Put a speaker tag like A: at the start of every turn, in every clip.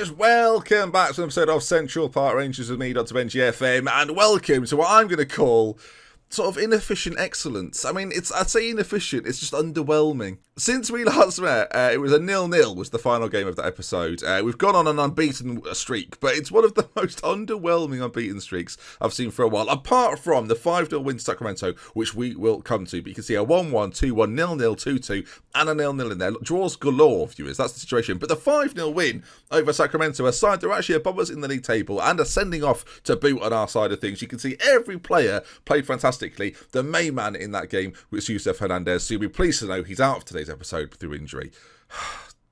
A: viewers, welcome back to an episode of Central Park Rangers with me, Dr. Benji FM, and welcome to what I'm going to call sort of inefficient excellence. I mean, I'd say inefficient, it's just underwhelming. Since we last met, it was a 0-0 was the final game of that episode. We've gone on an unbeaten streak, but it's one of the most underwhelming unbeaten streaks I've seen for a while, apart from the 5-0 win to Sacramento, which we will come to. But you can see a 1-1, 2-1, 0-0, 2-2, and a 0-0 in there. Draws galore, viewers, that's the situation. But the 5-0 win over Sacramento, a side that are actually above us in the league table and are sending off to boot on our side of things. You can see every player played fantastically. The main man in that game was Yusef Hernandez, so you'll be pleased to know he's out of today's episode through injury.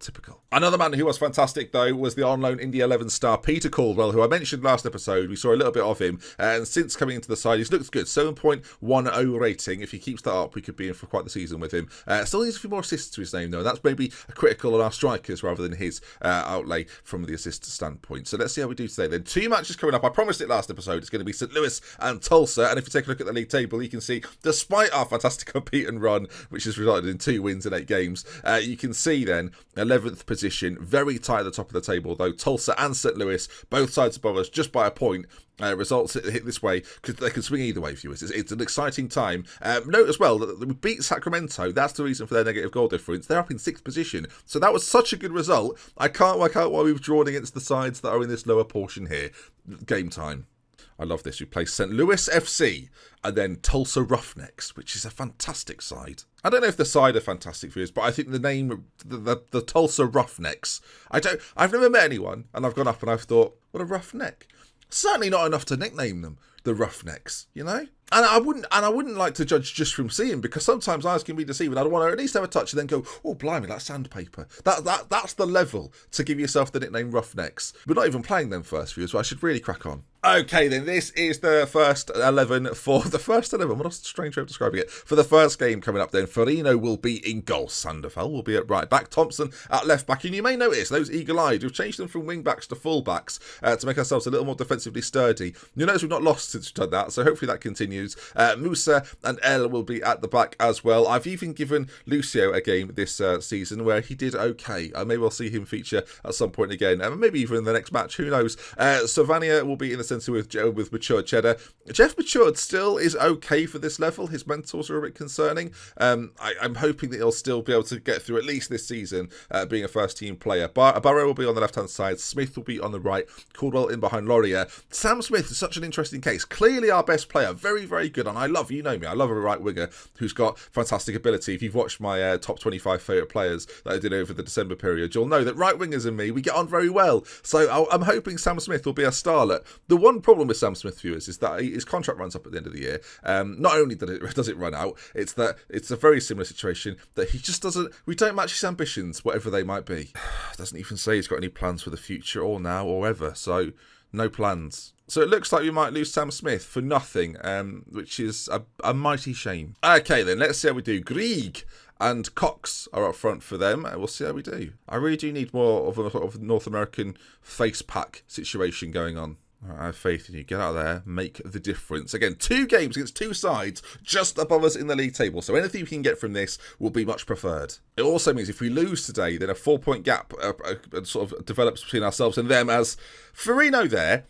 A: Typical. Another man who was fantastic, though, was the on-loan Indy 11 star Peter Caldwell, who I mentioned last episode. We saw a little bit of him, and since coming into the side, he's looked good. 7.10 rating. If he keeps that up, we could be in for quite the season with him. Still needs a few more assists to his name, though. That's maybe critical on our strikers rather than his outlay from the assist standpoint. So let's see how we do today, then. 2 matches coming up. I promised it last episode. It's going to be St. Louis and Tulsa, and if you take a look at the league table, you can see, despite our fantastic unbeaten run, which has resulted in 2 wins in 8 games, you can see then 11th position, very tight at the top of the table, though Tulsa and St. Louis, both sides above us, just by a point. Results hit this way because they can swing either way, viewers. It's an exciting time. Note as well that we beat Sacramento. That's the reason for their negative goal difference. They're up in 6th position, so that was such a good result. I can't work out why we've drawn against the sides that are in this lower portion here. Game time. I love this. We play St. Louis FC and then Tulsa Roughnecks, which is a fantastic side. I don't know if the side are fantastic viewers, but I think the name, the Tulsa Roughnecks, I've never met anyone, and I've gone up and I've thought, what a roughneck. Certainly not enough to nickname them the Roughnecks, you know? And I wouldn't like to judge just from seeing, because sometimes eyes can be deceiving. I'd want to at least have a touch and then go, oh, blimey, that's sandpaper. That's the level to give yourself the nickname Roughnecks. We're not even playing them first, viewers, so I should really crack on. Okay, then, this is the first 11 for the first 11. What a strange way of describing it. For the first game coming up, then, Farino will be in goal. Sandoval will be at right back. Thompson at left back. And you may notice those eagle-eyed, we've changed them from wing backs to full backs to make ourselves a little more defensively sturdy. You'll notice we've not lost since we've done that, so hopefully that continues. Musa and El will be at the back as well. I've even given Lucio a game this season where he did okay. Maybe we'll see him feature at some point again, maybe even in the next match. Who knows? Savania will be in the centre with Matured Cheddar. Jeff Matured still is okay for this level. His mentors are a bit concerning. I'm hoping that he'll still be able to get through at least this season, being a first-team player. Barrow will be on the left-hand side. Smith will be on the right. Caldwell in behind Laurier. Sam Smith is such an interesting case. Clearly our best player. Very, very good. And I love a right winger who's got fantastic ability. If you've watched my top 25 favourite players that I did over the December period, you'll know that right wingers and me, we get on very well. So I'm hoping Sam Smith will be a starlet. The one problem with Sam Smith, viewers, is that his contract runs up at the end of the year. Not only does it run out, it's that it's a very similar situation that he just doesn't. We don't match his ambitions, whatever they might be. Doesn't even say he's got any plans for the future or now or ever. So no plans. So it looks like we might lose Sam Smith for nothing, which is a mighty shame. Okay, then let's see how we do. Grieg and Cox are up front for them, and we'll see how we do. I really do need more of a sort of North American face pack situation going on. I have faith in you. Get out there, make the difference. Again, 2 games against 2 sides just above us in the league table. So anything we can get from this will be much preferred. It also means if we lose today, then a 4-point gap sort of develops between ourselves and them, as Farino there,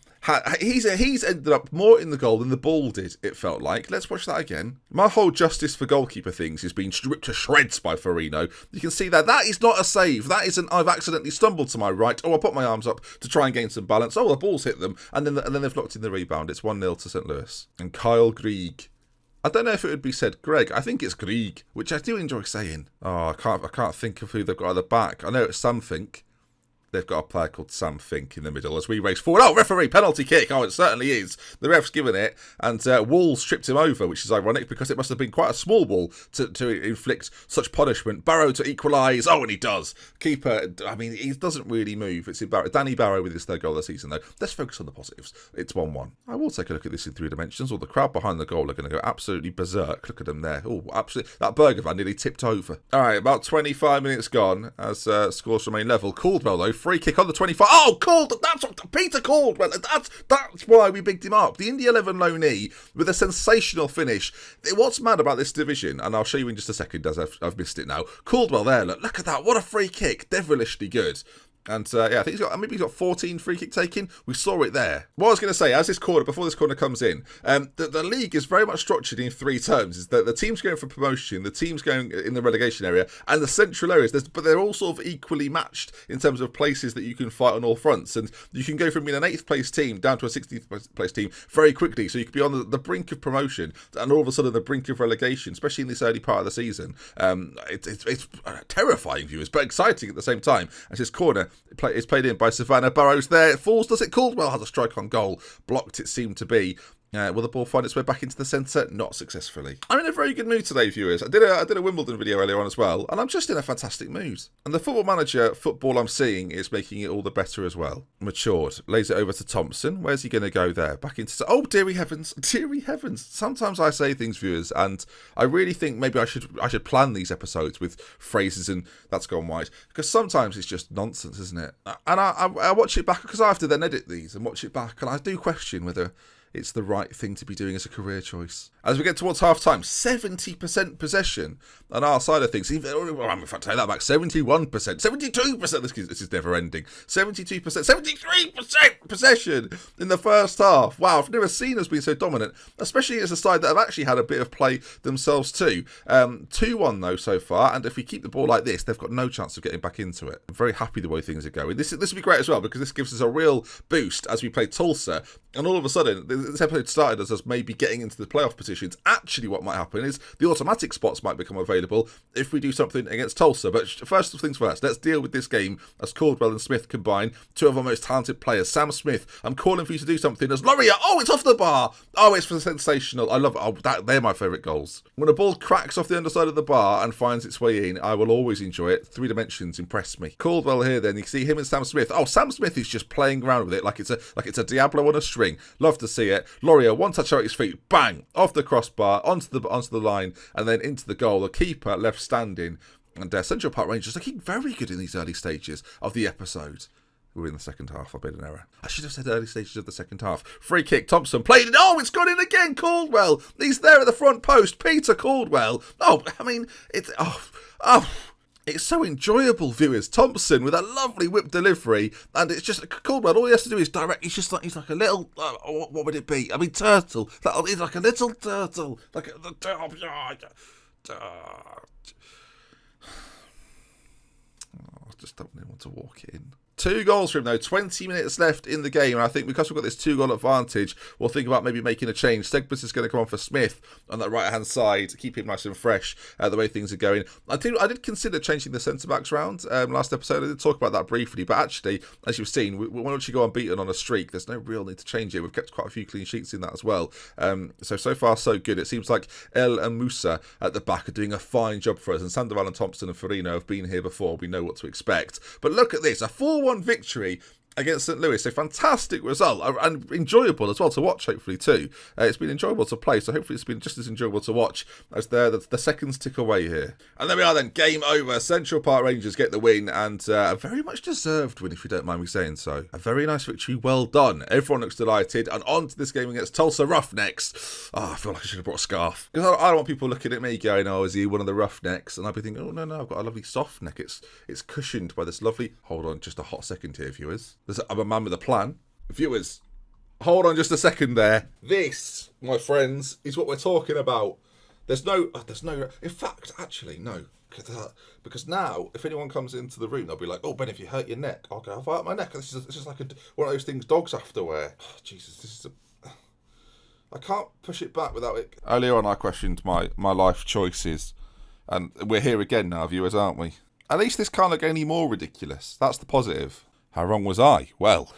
A: he's ended up more in the goal than the ball did, it felt like. Let's watch that again. My whole justice for goalkeeper things is being stripped to shreds by Farino. You can see that. That is not a save. That is I've accidentally stumbled to my right. Oh, I put my arms up to try and gain some balance. Oh, the ball's hit them. And then they've locked in the rebound. It's 1-0 to St. Louis. And Kyle Grieg. I don't know if it would be said Greg. I think it's Grieg, which I do enjoy saying. Oh, I can't think of who they've got at the back. I know it's something. They've got a player called Sam Fink in the middle as we race forward. Oh, referee, penalty kick. Oh, it certainly is. The ref's given it, and Walls tripped him over, which is ironic because it must have been quite a small ball to inflict such punishment. Barrow to equalise. Oh, and he does. Keeper, I mean, he doesn't really move. It's Danny Barrow with his 3rd goal of the season, though. Let's focus on the positives. It's 1-1. I will take a look at this in 3 dimensions. All the crowd behind the goal are going to go absolutely berserk. Look at them there. Oh, absolutely. That burger van nearly tipped over. All right, about 25 minutes gone as scores remain level. Caldwell, though, free kick on the 25. Oh, that's what Peter Caldwell. That's why we bigged him up. The Indy 11 loanee with a sensational finish. What's mad about this division, and I'll show you in just a second as I've missed it now. Caldwell there, look at that. What a free kick. Devilishly good. And I think he's got 14 free kick taking. We saw it there. What I was going to say, before this corner comes in, the league is very much structured in three terms. Is that the teams going for promotion, the teams going in the relegation area, and the central areas. But they're all sort of equally matched in terms of places that you can fight on all fronts. And you can go from being an 8th place team down to a 16th place team very quickly. So you could be on the brink of promotion and all of a sudden the brink of relegation, especially in this early part of the season. It's terrifying, viewers, but exciting at the same time. As this corner is played in by Savannah Burrows there. It falls, does it? Caldwell has a strike on goal. Blocked, it seemed to be. Will the ball find its way back into the centre? Not successfully. I'm in a very good mood today, viewers. I did a Wimbledon video earlier on as well, and I'm just in a fantastic mood. And the Football Manager football I'm seeing is making it all the better as well. Matured. Lays it over to Thompson. Where's he going to go there? Back into... Oh, dearie heavens. Dearie heavens. Sometimes I say things, viewers, and I really think maybe I should plan these episodes with phrases and that's gone wide. Because sometimes it's just nonsense, isn't it? And I watch it back, because I have to then edit these and watch it back, and I do question whether it's the right thing to be doing as a career choice. As we get towards half-time, 70% possession on our side of things. In fact, take that back, 71%, 72%, this is never-ending, 72%, 73% possession in the first half. Wow, I've never seen us be so dominant, especially as a side that have actually had a bit of play themselves too. 2-1 though so far, and if we keep the ball like this, they've got no chance of getting back into it. I'm very happy the way things are going. This will be great as well, because this gives us a real boost as we play Tulsa, and all of a sudden, this episode started as us maybe getting into the playoff positions. Actually, what might happen is the automatic spots might become available if we do something against Tulsa. But first things first, let's deal with this game as Caldwell and Smith combine. Two of our most talented players. Sam Smith, I'm calling for you to do something as Laurier. Oh, it's off the bar. Oh, it's sensational. I love it. Oh, they're my favourite goals. When a ball cracks off the underside of the bar and finds its way in, I will always enjoy it. 3 dimensions impress me. Caldwell here then, you see him and Sam Smith. Oh, Sam Smith is just playing around with it like it's a Diablo on a string. Love to see it. Laurier, one touch out his feet, bang, off the crossbar, onto the line, and then into the goal. The keeper left standing. And Central Park Rangers looking very good in these early stages of the episode. We're in the second half. I made an error. I should have said early stages of the second half. Free kick. Thompson played it. Oh, it's gone in again. Caldwell. He's there at the front post. Peter Caldwell. Oh, I mean, it's... It's so enjoyable, viewers. Thompson with a lovely whip delivery, and it's just Caldwell. All he has to do is direct. He's like a little. What would it be? I mean, turtle. He's like a little turtle. I just don't really want to walk in. 2 goals for him, though. 20 minutes left in the game. And I think because we've got this 2-goal advantage, we'll think about maybe making a change. Segbus is going to come on for Smith on that right-hand side, keep him nice and fresh the way things are going. I did consider changing the centre-backs round last episode. I did talk about that briefly. But actually, as you've seen, once you go unbeaten on a streak, there's no real need to change it. We've kept quite a few clean sheets in that as well. So far, so good. It seems like El and Musa at the back are doing a fine job for us. And Sandoval and Thompson and Farino have been here before. We know what to expect. But look at this. A 4-1 victory against St. Louis. A fantastic result and enjoyable as well to watch, hopefully, too. It's been enjoyable to play, so hopefully it's been just as enjoyable to watch as the seconds tick away here. And there we are then, game over. Central Park Rangers get the win, and a very much deserved win, if you don't mind me saying so. A very nice victory, well done. Everyone looks delighted, and on to this game against Tulsa Roughnecks. Oh, I feel like I should have brought a scarf. Because I don't want people looking at me going, oh, is he one of the Roughnecks? And I'll be thinking, oh, no, I've got a lovely soft neck. It's cushioned by this lovely... Hold on just a hot second here, viewers. I'm a man with a plan. Viewers, hold on just a second there. This, my friends, is what we're talking about. There's no, in fact, actually, no. Because now, if anyone comes into the room, they'll be like, oh, Ben, if you hurt your neck, I'll go, I've hurt my neck. This is like one of those things dogs have to wear. Oh, Jesus, I can't push it back without it. Earlier on, I questioned my life choices. And we're here again now, viewers, aren't we? At least this can't look any more ridiculous. That's the positive. How wrong was I? Well,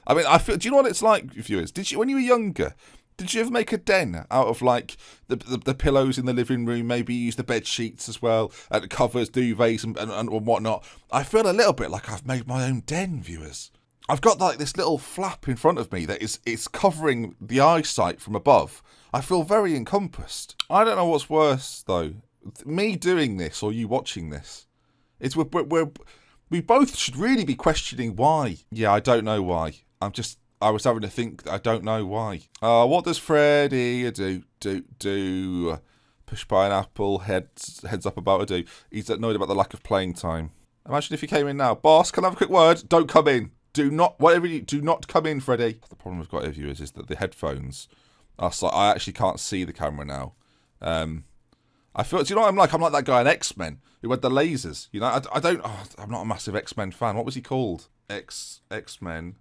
A: I mean, do you know what it's like, viewers? When you were younger, did you ever make a den out of like the pillows in the living room? Maybe use the bed sheets as well, and covers, duvets, and whatnot. I feel a little bit like I've made my own den, viewers. I've got like this little flap in front of me that it's covering the eyesight from above. I feel very encompassed. I don't know what's worse though, me doing this or you watching this. It's we both should really be questioning why. Yeah, I don't know why. I was having to think, I don't know why. What does Freddy do? Push pineapple, heads up about a do. He's annoyed about the lack of playing time. Imagine if you came in now. Boss, can I have a quick word? Don't come in. Do not, whatever you do, not come in, Freddie. The problem we've got here, viewers, is that the headphones are so I actually can't see the camera now. I feel, do you know what I'm like? I'm like that guy in Xben who had the lasers. You know, I don't, I'm not a massive Xben fan. What was he called? Xmen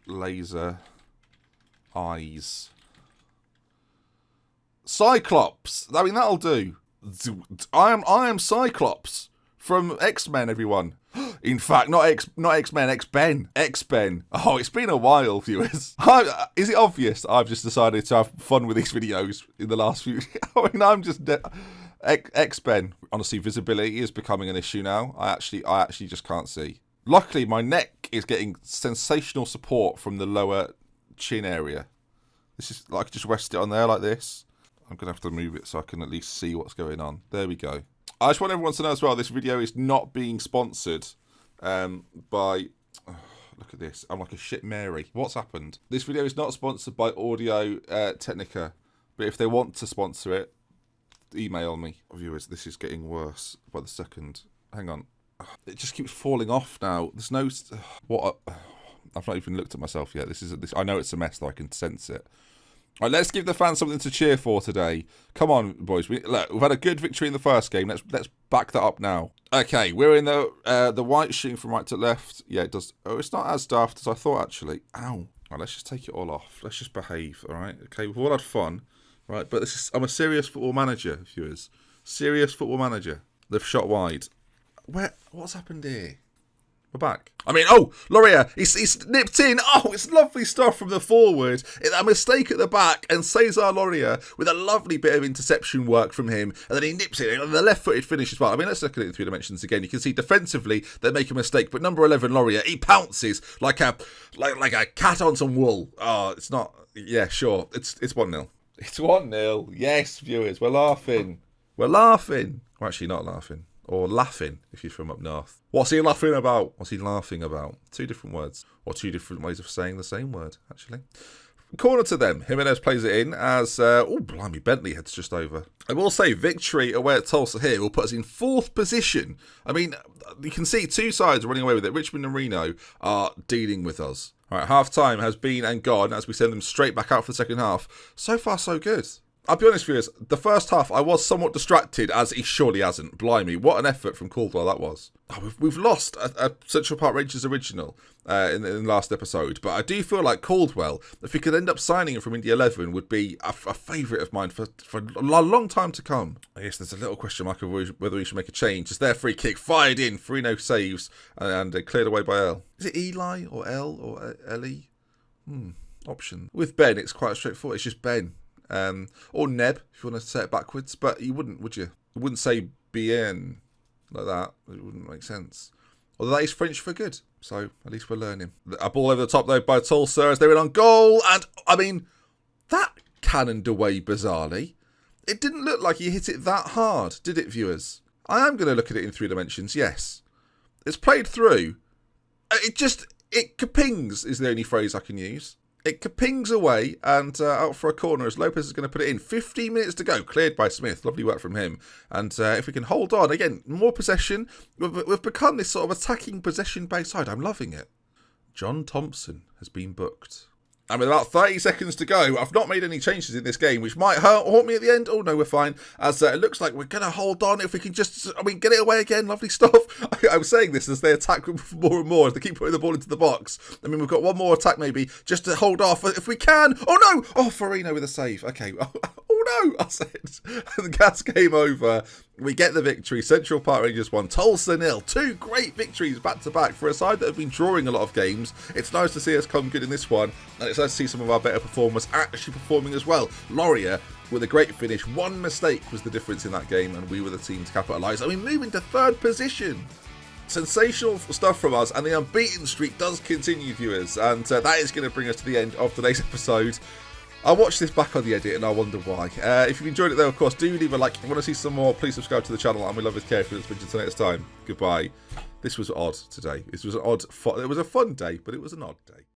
A: laser eyes. Cyclops. I mean, that'll do. I am Cyclops from X-Men, everyone. In fact, not X-Men, Xben. Oh, it's been a while, viewers. Is it obvious I've just decided to have fun with these videos in the last few... I mean, I'm just... Xben. Honestly, visibility is becoming an issue now. I actually just can't see. Luckily, my neck is getting sensational support from the lower chin area. This is like, just rest it on there like this. I'm going to have to move it so I can at least see what's going on. There we go. I just want everyone to know as well, this video is not being sponsored by... Oh, look at this. I'm like a shit Mary. What's happened? This video is not sponsored by Audio Technica. But if they want to sponsor it, email me. Viewers, this is getting worse by the second. Hang on. It just keeps falling off now. There's no... I've not even looked at myself yet. I know it's a mess, though. I can sense it. All right, let's give the fans something to cheer for today. Come on, boys. We've had a good victory in the first game. Let's back that up now. Okay, we're in the white shooting from right to left. Yeah, it does. Oh, it's not as daft as I thought, actually. Ow. All right, let's just take it all off. Let's just behave, all right? Okay, we've all had fun, right? But I'm a serious football manager, viewers. Serious football manager. They've shot wide. What's happened here? We're back. I mean, oh, Laurier, he's nipped in. Oh, it's lovely stuff from the forward. A mistake at the back, and Cesar Laurier with a lovely bit of interception work from him, and then he nips it, and the left-footed finish as well. I mean, let's look at it in 3 dimensions again. You can see defensively they make a mistake, but number 11 Laurier, he pounces like a cat on some wool. Oh, it's not. Yeah, sure. It's 1-0. It's 1-0. Yes, viewers, we're laughing. We're laughing. We're actually not laughing. Or laughing, if you're from up north. What's he laughing about? What's he laughing about? 2 different words. Or 2 different ways of saying the same word, actually. Corner to them. Jimenez plays it in as... oh, blimey, Bentley heads just over. I will say, victory away at Tulsa here will put us in 4th position. I mean, you can see 2 sides running away with it. Richmond and Reno are dealing with us. All right, half-time has been and gone as we send them straight back out for the second half. So far, so good. I'll be honest with you, the first half I was somewhat distracted, as he surely hasn't. Blimey, what an effort from Caldwell that was. Oh, we've lost a Central Park Rangers original in the last episode, but I do feel like Caldwell, if we could end up signing him from Indy 11, would be a favourite of mine for a long time to come. I guess there's a little question mark of whether we should make a change. It's their free kick, fired in, 3-0 saves, and cleared away by L. Is it Eli or L or Ellie? Option. With Ben, it's quite straightforward. It's just Ben. Or Neb, if you want to say it backwards, but you wouldn't, would you? You wouldn't say bien like that. It wouldn't make sense. Although that is French for good, so at least we're learning. A ball over the top, though, by Tulsa as they're in on goal, and, I mean, that cannoned away bizarrely. It didn't look like he hit it that hard, did it, viewers? I am going to look at it in 3 dimensions, yes. It's played through. It kapings is the only phrase I can use. It kapings away and out for a corner as Lopez is going to put it in. 15 minutes to go. Cleared by Smith. Lovely work from him. And if we can hold on, again, more possession. We've become this sort of attacking possession-based side. I'm loving it. John Thompson has been booked. And with about 30 seconds to go, I've not made any changes in this game, which might haunt me at the end. Oh, no, we're fine. As it looks like we're going to hold on if we can just, get it away again. Lovely stuff. I was saying this as they attack more and more, as they keep putting the ball into the box. I mean, we've got one more attack maybe, just to hold off if we can. Oh, no. Oh, Farino with a save. Okay. Oh, no. I said. The gas came over. We get the victory. Central Park Rangers 1, Tulsa 0. 2 great victories back to back for a side that have been drawing a lot of games. It's nice to see us come good in this one, and it's nice to see some of our better performers actually performing as well. Laurier with a great finish. 1 mistake was the difference in that game, and we were the team to capitalise. And we move into 3rd position. Sensational stuff from us, and the unbeaten streak does continue, viewers, and that is going to bring us to the end of today's episode. I'll watch this back on the edit and I'll wonder why. If you've enjoyed it though, of course, do leave a like. If you want to see some more, please subscribe to the channel, and we love this care for this. Until next time, goodbye. This was odd today. It was a fun day, but it was an odd day.